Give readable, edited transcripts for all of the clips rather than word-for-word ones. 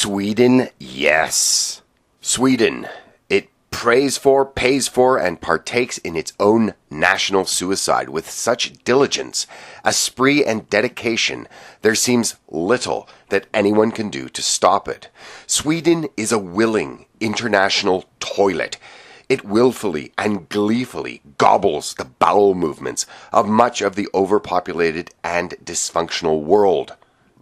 Sweden, yes. Sweden. It prays for, pays for, and partakes in its own national suicide with such diligence, esprit, and dedication, there seems little that anyone can do to stop it. Sweden is a willing international toilet. It willfully and gleefully gobbles the bowel movements of much of the overpopulated and dysfunctional world,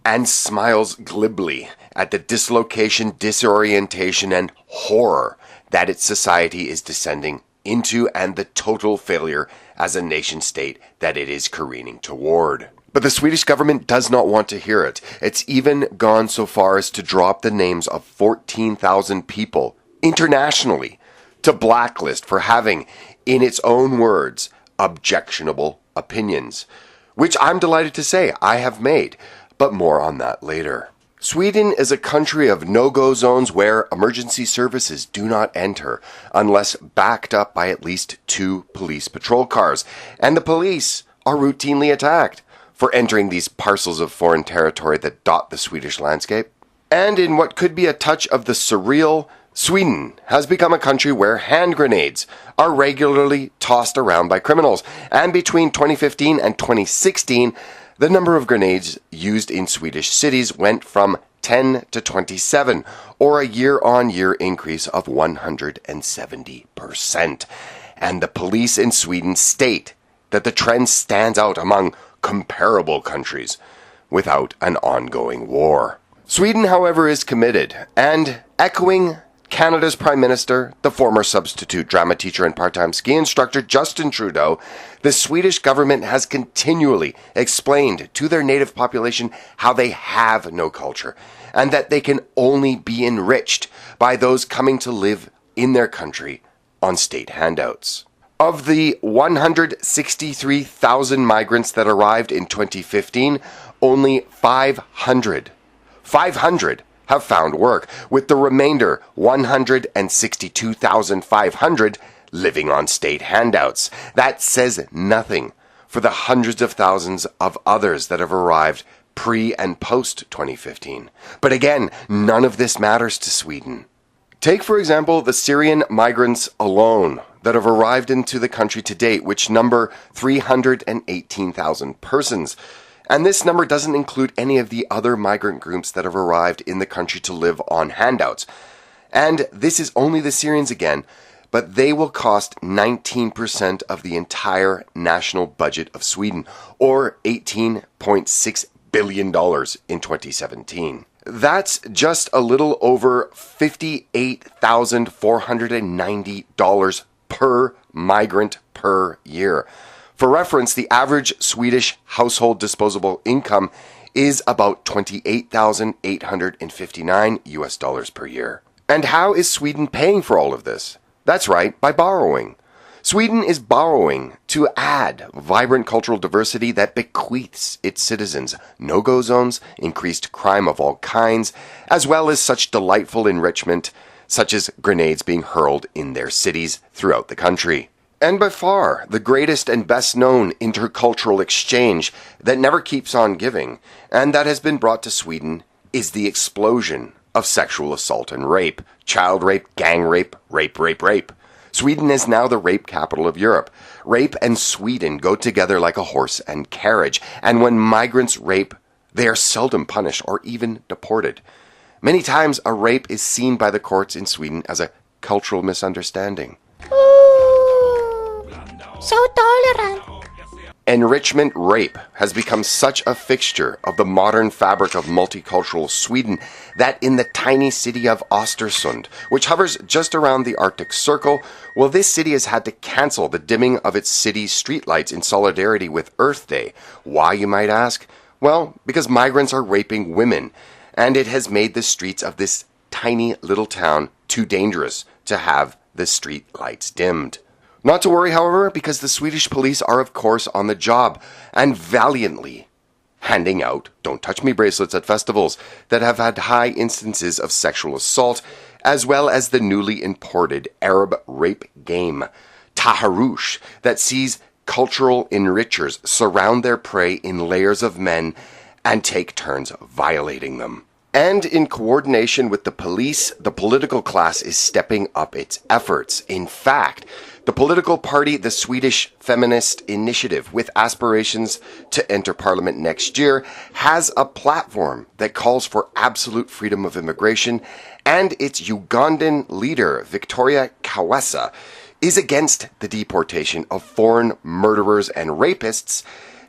and smiles glibly at the dislocation, disorientation, and horror that its society is descending into and the total failure as a nation-state that it is careening toward. But the Swedish government does not want to hear it. It's even gone so far as to drop the names of 14,000 people internationally to blacklist for having, in its own words, objectionable opinions, which I'm delighted to say I have made, but more on that later. Sweden is a country of no-go zones where emergency services do not enter unless backed up by at least 2 police patrol cars, and the police are routinely attacked for entering these parcels of foreign territory that dot the Swedish landscape. And in what could be a touch of the surreal, Sweden has become a country where hand grenades are regularly tossed around by criminals, and between 2015 and 2016, the number of grenades used in Swedish cities went from 10 to 27, or a year-on-year increase of 170%. And the police in Sweden state that the trend stands out among comparable countries without an ongoing war. Sweden, however, is committed, and echoing Canada's Prime Minister, the former substitute drama teacher and part-time ski instructor Justin Trudeau, the Swedish government has continually explained to their native population how they have no culture and that they can only be enriched by those coming to live in their country on state handouts. Of the 163,000 migrants that arrived in 2015, only 500 have found work, with the remainder 162,500 living on state handouts. That says nothing for the hundreds of thousands of others that have arrived pre- and post-2015. But again, none of this matters to Sweden. Take, for example, the Syrian migrants alone that have arrived into the country to date, which number 318,000 persons. And this number doesn't include any of the other migrant groups that have arrived in the country to live on handouts. And this is only the Syrians again, but they will cost 19% of the entire national budget of Sweden, or $18.6 billion in 2017. That's just a little over $58,490 per migrant per year. For reference, the average Swedish household disposable income is about $28,859 per year. And how is Sweden paying for all of this? That's right, by borrowing. Sweden is borrowing to add vibrant cultural diversity that bequeaths its citizens no-go zones, increased crime of all kinds, as well as such delightful enrichment, such as grenades being hurled in their cities throughout the country. And by far, the greatest and best known intercultural exchange that never keeps on giving, and that has been brought to Sweden, is the explosion of sexual assault and rape. Child rape, gang rape, rape. Sweden is now the rape capital of Europe. Rape and Sweden go together like a horse and carriage, and when migrants rape, they are seldom punished or even deported. Many times, a rape is seen by the courts in Sweden as a cultural misunderstanding. So tolerant. Enrichment rape has become such a fixture of the modern fabric of multicultural Sweden that in the tiny city of Östersund, which hovers just around the Arctic Circle, well, this city has had to cancel the dimming of its city's streetlights in solidarity with Earth Day. Why, you might ask? Well, because migrants are raping women, and it has made the streets of this tiny little town too dangerous to have the street lights dimmed. Not to worry, however, because the Swedish police are, of course, on the job and valiantly handing out Don't Touch Me bracelets at festivals that have had high instances of sexual assault, as well as the newly imported Arab rape game, Taharoush, that sees cultural enrichers surround their prey in layers of men and take turns violating them. And in coordination with the police, the political class is stepping up its efforts. In fact, the political party, the Swedish Feminist Initiative, with aspirations to enter parliament next year, has a platform that calls for absolute freedom of immigration, and its Ugandan leader, Victoria Kawesa, is against the deportation of foreign murderers and rapists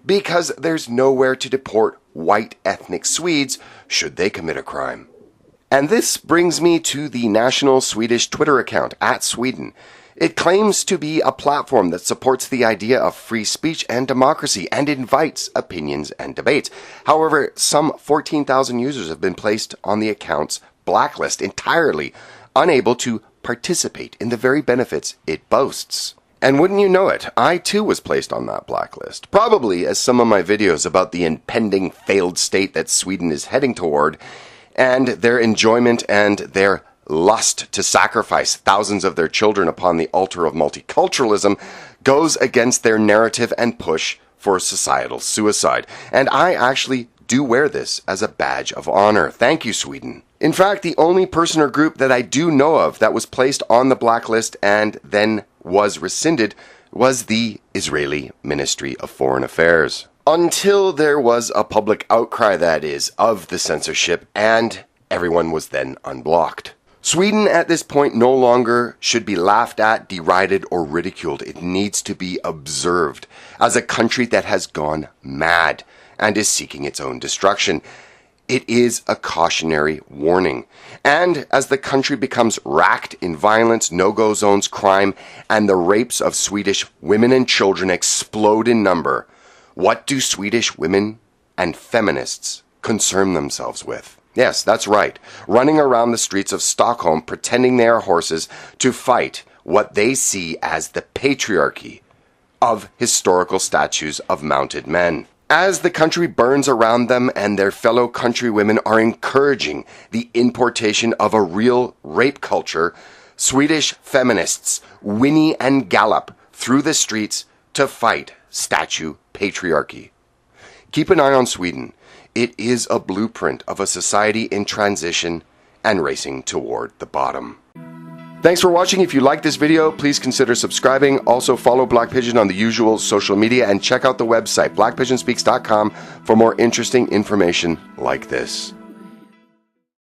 because there's nowhere to deport white ethnic Swedes should they commit a crime. And this brings me to the national Swedish Twitter account, @Sweden. It claims to be a platform that supports the idea of free speech and democracy and invites opinions and debates. However, some 14,000 users have been placed on the account's blacklist, entirely unable to participate in the very benefits it boasts. And wouldn't you know it, I too was placed on that blacklist, probably as some of my videos about the impending failed state that Sweden is heading toward, and their enjoyment and their lust to sacrifice thousands of their children upon the altar of multiculturalism goes against their narrative and push for societal suicide. And I actually do wear this as a badge of honor. Thank you, Sweden. In fact, the only person or group that I do know of that was placed on the blacklist and then was rescinded was the Israeli Ministry of Foreign Affairs. Until there was a public outcry, that is, of the censorship, and everyone was then unblocked. Sweden at this point no longer should be laughed at, derided, or ridiculed. It needs to be observed as a country that has gone mad and is seeking its own destruction. It is a cautionary warning. And as the country becomes racked in violence, no-go zones, crime, and the rapes of Swedish women and children explode in number, what do Swedish women and feminists concern themselves with? Yes, that's right. Running around the streets of Stockholm pretending they are horses to fight what they see as the patriarchy of historical statues of mounted men. As the country burns around them and their fellow countrywomen are encouraging the importation of a real rape culture, Swedish feminists whinny and gallop through the streets to fight statue patriarchy. Keep an eye on Sweden. It is a blueprint of a society in transition and racing toward the bottom. Thanks for watching. If you like this video, please consider subscribing. Also follow Black Pigeon on the usual social media and check out the website blackpigeonspeaks.com for more interesting information like this.